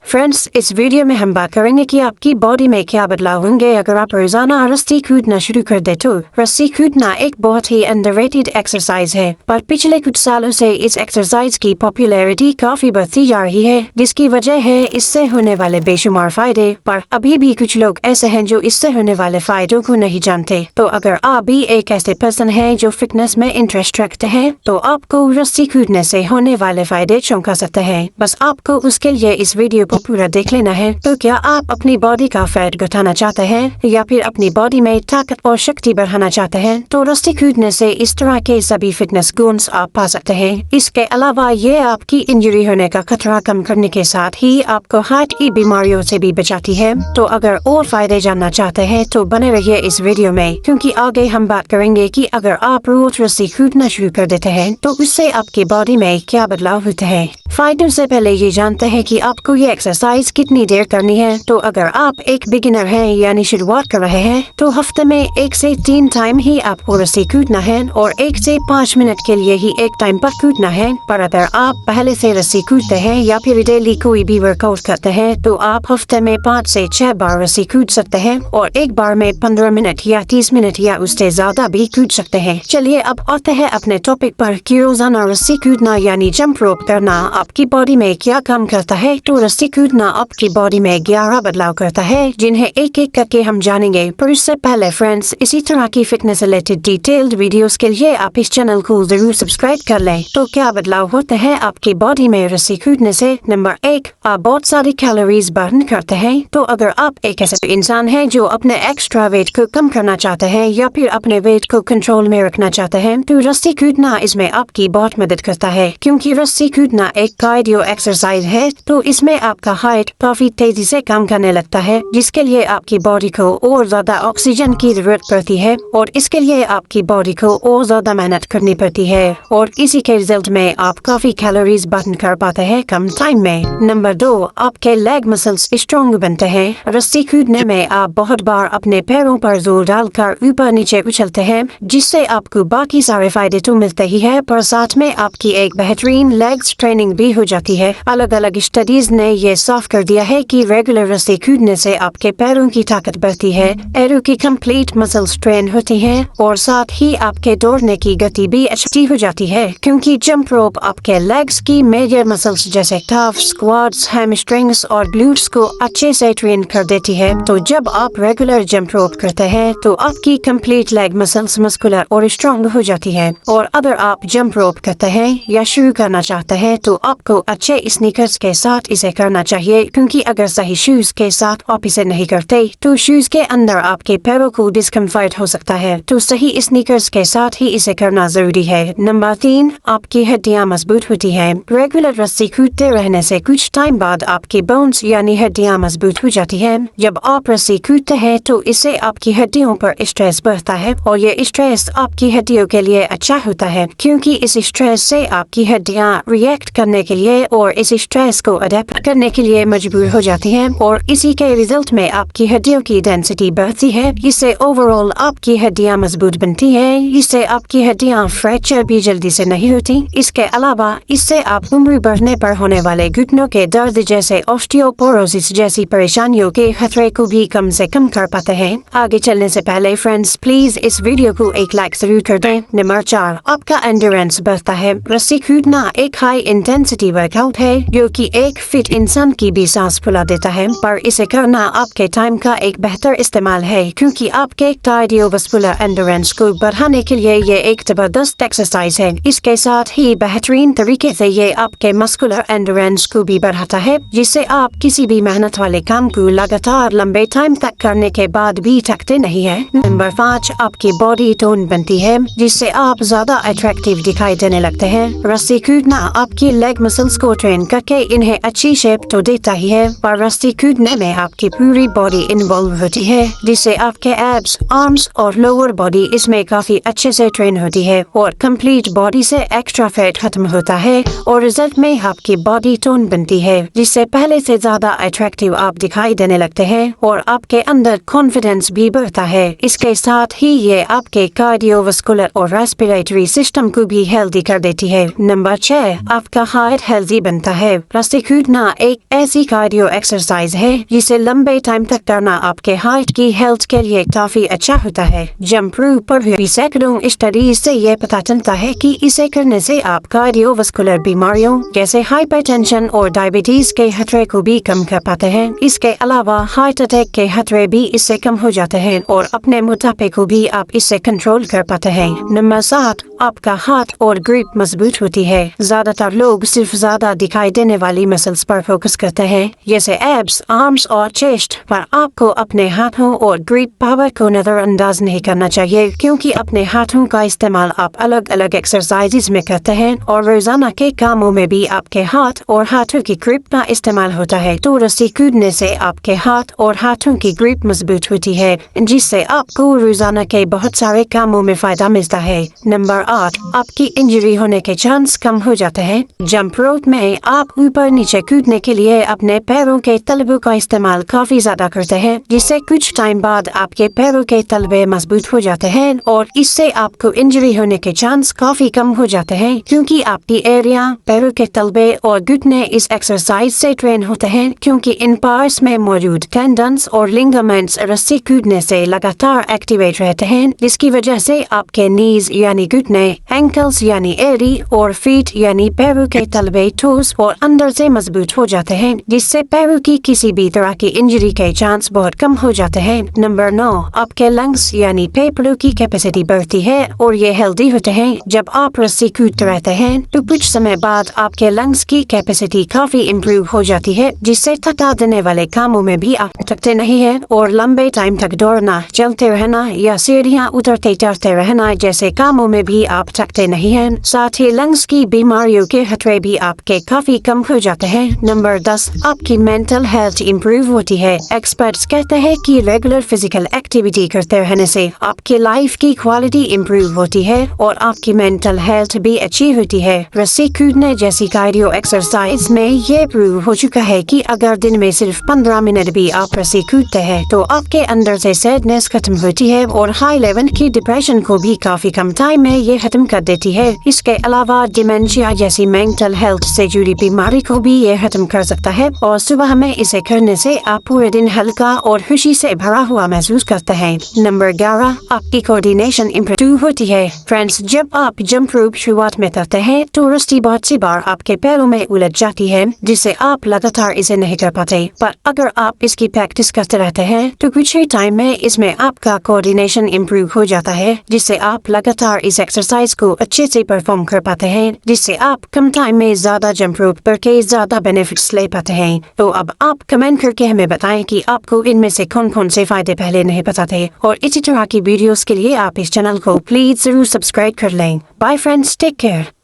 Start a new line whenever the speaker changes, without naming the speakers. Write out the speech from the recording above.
Friends, इस video में हम बात करेंगे कि आपकी बॉडी में क्या बदलाव होंगे अगर आप रोजाना रस्सी कूदना शुरू कर दे तो। रस्सी कूदना एक बहुत ही अंडररेटेड एक्सरसाइज है, पर पिछले कुछ सालों से इस एक्सरसाइज की पॉपुलैरिटी काफी बढ़ती जा रही है, जिसकी वजह है इससे होने वाले बेशुमार फायदे। पर अभी भी कुछ लोग ऐसे हैं जो इससे होने वाले फायदों को नहीं जानते। तो अगर आप भी एक ऐसे पर्सन है जो फिटनेस में इंटरेस्ट रखते हैं, तो आपको रस्सी कूदने से होने वाले फायदे चौंका सकते हैं। बस आपको उसके लिए इस वीडियो को पूरा देख लेना है। तो क्या आप अपनी बॉडी का फैट घटाना चाहते हैं या फिर अपनी बॉडी में ताकत और शक्ति बढ़ाना चाहते हैं, तो रस्सी कूदने से इस तरह के सभी फिटनेस गुण्स आप पा सकते हैं। इसके अलावा ये आपकी इंजरी होने का खतरा कम करने के साथ ही आपको हार्ट की बीमारियों से भी बचाती है। तो अगर और फायदे जानना चाहते हैं तो बने रहिए इस वीडियो में, क्योंकि आगे हम बात करेंगे कि अगर आप रोज रस्सी कूदना शुरू कर देते हैं तो उससे आपकी बॉडी में क्या बदलाव होते हैं। फायदों से पहले ये जानते हैं कि आपको ये एक्सरसाइज कितनी देर करनी है। तो अगर आप एक बिगिनर हैं यानी शुरुआत कर रहे हैं, तो हफ्ते में 1 से 3 टाइम ही आपको रस्सी कूदना है और 1 से 5 मिनट के लिए ही एक टाइम पर कूदना है। पर अगर आप पहले से रस्सी कूदते हैं या फिर डेली कोई भी वर्कआउट करते हैं, तो आप हफ्ते में 5 से 6 बार रस्सी कूद सकते हैं और एक बार में 15 मिनट या 30 मिनट या उससे ज्यादा भी कूद सकते हैं। चलिए अब आते हैं अपने टॉपिक पर कि रोजाना रस्सी कूदना यानी जंप रोप करना आपकी बॉडी में क्या काम करता है। तो रस्सी कूदना आपकी बॉडी में 11 बदलाव करता है, जिन्हें एक एक करके हम जानेंगे। पर इससे पहले फ्रेंड्स, इसी तरह की फिटनेस रिलेटेड डिटेल्ड वीडियोस के लिए आप इस चैनल को जरूर सब्सक्राइब कर लें। तो क्या बदलाव होते हैं आपकी बॉडी में रस्सी कूदने से? नंबर 1, आप बहुत सारी कैलोरीज बर्न करते हैं। तो अगर आप एक ऐसे इंसान है जो अपने एक्स्ट्रा वेट को कम करना चाहते हैं या फिर अपने वेट को कंट्रोल में रखना चाहते हैं, तो रस्सी कूदना इसमें आपकी बहुत मदद करता है। क्योंकि रस्सी कूदना एक कार्डियो एक्सरसाइज है, तो इसमें आपका हार्ट काफी तेजी से काम करने लगता है, जिसके लिए आपकी बॉडी को और ज्यादा ऑक्सीजन की जरूरत पड़ती है और इसके लिए आपकी बॉडी को और ज्यादा मेहनत करनी पड़ती है और इसी के रिजल्ट में आप काफी कैलोरीज बर्न कर पाते हैं कम टाइम में। नंबर 2, आपके लेग मसल्स स्ट्रॉन्ग बनते हैं। रस्सी कूदने में आप बहुत बार अपने पैरों पर जोर डालकर ऊपर नीचे उछलते हैं, जिससे आपको बाकी सारे फायदे तो मिलते ही है, पर साथ में आपकी एक बेहतरीन लेग्स ट्रेनिंग भी हो जाती है। अलग अलग स्टडीज ने ये साफ कर दिया है कि रेगुलर रस्सी कूदने से आपके पैरों की ताकत बढ़ती है, पैरों की कंप्लीट मसल्स ट्रेन होती हैं और साथ ही आपके दौड़ने की गति भी अच्छी हो जाती है। क्योंकि जंप रोप आपके लेग्स की मेजर मसल्स जैसे काफ्स, क्वाड्स, हैमस्ट्रिंग्स और ग्लूट्स को अच्छे से ट्रेन कर देती है। तो जब आप रेगुलर जंप रोप करते हैं तो आपकी कंप्लीट लेग मसल्स मस्कुलर और स्ट्रॉन्ग हो जाती है। और अगर आप जंप रोप करते हैं या शुरू करना चाहते हैं, तो आपको अच्छे स्नीकर्स के साथ इसे करना चाहिए, क्योंकि अगर सही शूज के साथ आप इसे नहीं करते तो शूज के अंदर आपके पैरों को डिस्कम्फर्ट हो सकता है। तो सही स्नीकर्स के साथ ही इसे करना जरूरी है। नंबर 3, आपकी हड्डियां मजबूत होती हैं। रेगुलर रस्सी कूदते रहने से कुछ टाइम बाद आपकी बोन्स यानी हड्डियां मजबूत हो जाती हैं। जब आप रस्सी कूदते हैं तो इससे आपकी हड्डियों पर स्ट्रेस बढ़ता है और ये स्ट्रेस आपकी हड्डियों के लिए अच्छा होता है, क्योंकि इस स्ट्रेस से आपकी हड्डियां रिएक्ट करने के लिए और इस स्ट्रेस को अडेप्ट करने के लिए मजबूर हो जाती हैं और इसी के रिजल्ट में आपकी हड्डियों की डेंसिटी बढ़ती है। इससे ओवरऑल आपकी हड्डियां मजबूत बनती हैं। इससे आपकी हड्डियां फ्रैक्चर भी जल्दी से नहीं होती। इसके अलावा इससे आप उम्र बढ़ने पर होने वाले घुटनों के दर्द जैसे ऑस्टियोपोरोसिस जैसी परेशानियों के खतरे को भी कम से कम कर पाते हैं। आगे चलने से पहले फ्रेंड्स, प्लीज इस वीडियो को एक लाइक जरूर कर दें। नंबर 4, आपका एंड्योरेंस बढ़ता है। रस्सी कूदना एक हाई इंटेंसिटी वर्कआउट है जो कि एक फिट इंसान की भी सांस फुला देता है, पर इसे करना आपके टाइम का एक बेहतर इस्तेमाल है, क्योंकि आपके कार्डियोवास्कुलर एंड्योरेंस को बढ़ाने के लिए ये एक जबरदस्त एक्सरसाइज है। इसके साथ ही बेहतरीन तरीके से ये आपके मस्कुलर एंड्योरेंस को भी बढ़ाता है, जिससे आप किसी भी मेहनत वाले काम को लगातार लंबे टाइम तक करने के बाद भी थकते नहीं है। नंबर 5, आपकी बॉडी टोन बनती है, जिससे आप ज्यादा अट्रैक्टिव दिखाई देने लगते हैं। रस्सी कूदना आपकी लेग मसल्स को ट्रेन करके इन्हें अच्छी शेप तो देता ही है, पर रस्सी कूदने में आपकी पूरी बॉडी इन्वॉल्व होती है, जिससे आपके एब्स, आर्म्स और लोअर बॉडी इसमें काफी अच्छे से ट्रेन होती है और कंप्लीट बॉडी से एक्स्ट्रा फैट खत्म होता है और रिजल्ट में आपकी बॉडी टोन बनती है, जिससे पहले से ज्यादा अट्रैक्टिव आप दिखाई देने लगते हैं और आपके अंदर कॉन्फिडेंस भी बढ़ता है। इसके साथ ही ये आपके कार्डियोवास्कुलर और रेस्पिरेटरी सिस्टम को भी हेल्दी कर देती है। नंबर 6, आपका हार्ट हार्ट हेल्दी बनता है। रस्सी कूदना एक ऐसी कार्डियो एक्सरसाइज है जिसे लंबे टाइम तक करना आपके हार्ट की हेल्थ के लिए काफी अच्छा होता है। जंप रोप पर भी सैकड़ों स्टडीज से ये पता चलता है कि इसे करने से आप कार्डियोवास्कुलर बीमारियों जैसे हाइपरटेंशन और डायबिटीज के खतरे को भी कम कर पाते हैं। इसके अलावा हार्ट अटैक के खतरे भी इससे कम हो जाते हैं और अपने मोटापे को भी आप इससे कंट्रोल कर पाते हैं। नंबर 7, आपका हाथ और ग्रिप मजबूत होती है। ज्यादातर लोग सिर्फ ज्यादा दिखाई देने वाली मसल्स पर फोकस करते हैं जैसे एब्स, आर्म्स और चेस्ट, पर आपको अपने हाथों और ग्रिप पावर को नजरअंदाज नहीं करना चाहिए, क्योंकि अपने हाथों का इस्तेमाल आप अलग अलग एक्सरसाइजेज में करते हैं और रोजाना के कामों में भी आपके हाथ और हाथों की ग्रिप का इस्तेमाल होता है। तो रस्सी कूदने से आपके हाथ और हाथों की ग्रिप मजबूत होती है, जिससे आपको रोजाना के बहुत सारे कामों में फायदा मिलता है। नंबर 8, आपकी इंजरी होने के चांस कम हो जाते हैं। जंप रोप में आप ऊपर नीचे कूदने के लिए अपने पैरों के तलवों का इस्तेमाल काफी ज्यादा करते हैं, जिससे कुछ टाइम बाद आपके पैरों के तलवे मजबूत हो जाते हैं और इससे आपको इंजरी होने के चांस काफी कम हो जाते हैं, क्योंकि आपकी एरिया, पैरों के तलवे और घुटने इस एक्सरसाइज से ट्रेन होते हैं, क्योंकि इन पार्ट्स में मौजूद टेंडन्स और लिगामेंट्स रस्सी कूदने से लगातार एक्टिवेट रहते हैं, जिसकी वजह से आपके नीज यानी घुटने, एंकल्स यानी एड़ी और फीट यानी पैरों के तलवे ठोस और अंदर से मजबूत हो जाते हैं, जिससे पैरों की किसी भी तरह की इंजरी के चांस बहुत कम हो जाते हैं। नंबर 9, आपके लंग्स यानी फेफड़ों की कैपेसिटी बढ़ती है और ये हेल्दी होते हैं। जब आप रस्सी कूदते रहते हैं तो कुछ समय बाद आपके लंग्स की कैपेसिटी काफी इम्प्रूव हो जाती है, जिससे थका देने वाले कामों में भी आप थकते नहीं हैं और लंबे टाइम तक दौड़ना, चलते रहना या सीढ़ियाँ उतरते चढ़ते रहना जैसे कामों में भी आप थकते नहीं हैं। साथ ही लंग्स की बीमारियों के खतरे भी आपके काफी कम हो जाते हैं। नंबर 10, आपकी मेंटल हेल्थ इम्प्रूव होती है। एक्सपर्ट्स कहते हैं कि रेगुलर फिजिकल एक्टिविटी करते रहने से आपकी लाइफ की क्वालिटी इम्प्रूव होती है और आपकी मेंटल हेल्थ भी अच्छी होती है। रस्सी कूदने जैसी कार्डियो एक्सरसाइज में ये प्रूव हो चुका है कि अगर दिन में सिर्फ 15 मिनट भी आप रस्सी कूदते हैं तो आपके अंदर से सैडनेस खत्म होती है और हाई लेवल की डिप्रेशन को भी काफी कम टाइम में ये खत्म कर देती है। इसके अलावा डिमेंशिया जैसी मेंटल हेल्थ से जुड़ी बीमारी को भी ये खत्म कर सकता है और सुबह में इसे करने से आप पूरे दिन हल्का और खुशी से भरा हुआ महसूस करते हैं। नंबर 11, आपकी कोऑर्डिनेशन इम्प्रूव होती है। फ्रेंड्स, जब आप जंप रोप शुरुआत में करते हैं तो रस्सी बहुत सी बार आपके पैरों में उलझ जाती है, जिससे आप लगातार इसे नहीं कर पाते, पर अगर आप इसकी प्रैक्टिस करते रहते हैं तो कुछ ही टाइम में इसमें आपका कोऑर्डिनेशन इम्प्रूव हो जाता है, जिससे आप लगातार इस एक्सरसाइज को अच्छे से परफॉर्म कर पाते हैं, जिससे आप कम टाइम में ज्यादा जंप रोप करके ज्यादा बेनिफिट्स ले पाते हैं। तो अब आप कमेंट करके हमें बताएं कि आपको इनमें से कौन कौन से फायदे पहले नहीं पता थे, और इसी तरह की वीडियोस के लिए आप इस चैनल को प्लीज जरूर सब्सक्राइब कर लें। Bye friends, take care.